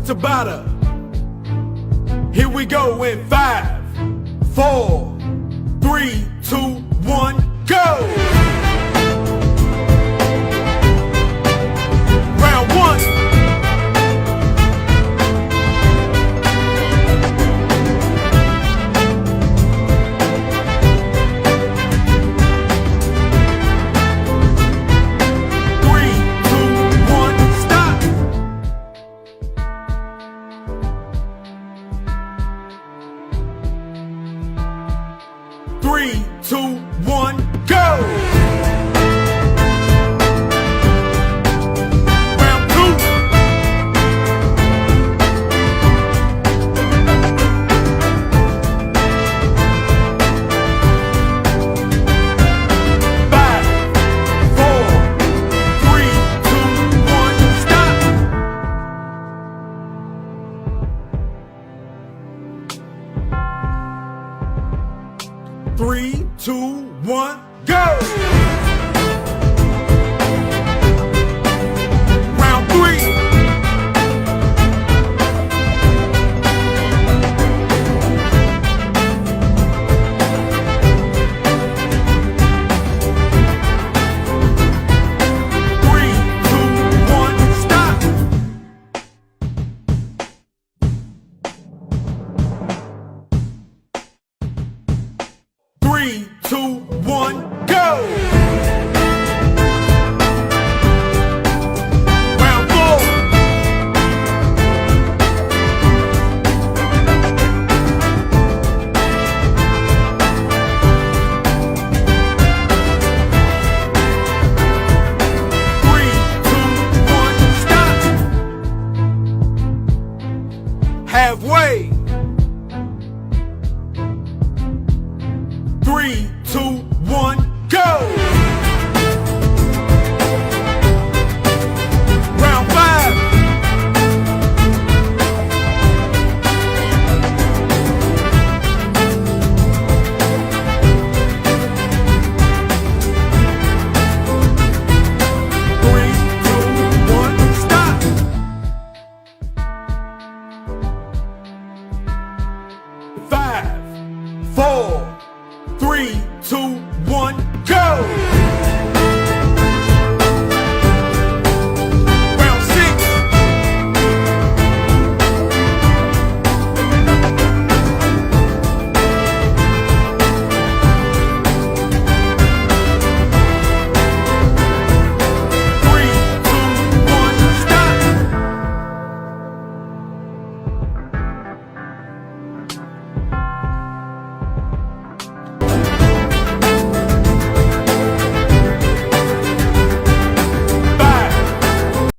Tabata. Here we go in 5, 4, 3, 2, 1, go! Round 1. Three, two, one, go! Round 2. Five, 4, 3, 2, 1, stop! 3, 2, 1, go! Round 3. Three, 2, 1, stop! 3, 2, 1, go! Round 4. Three, 2, 1, stop! Halfway. 3, 2, 1, go!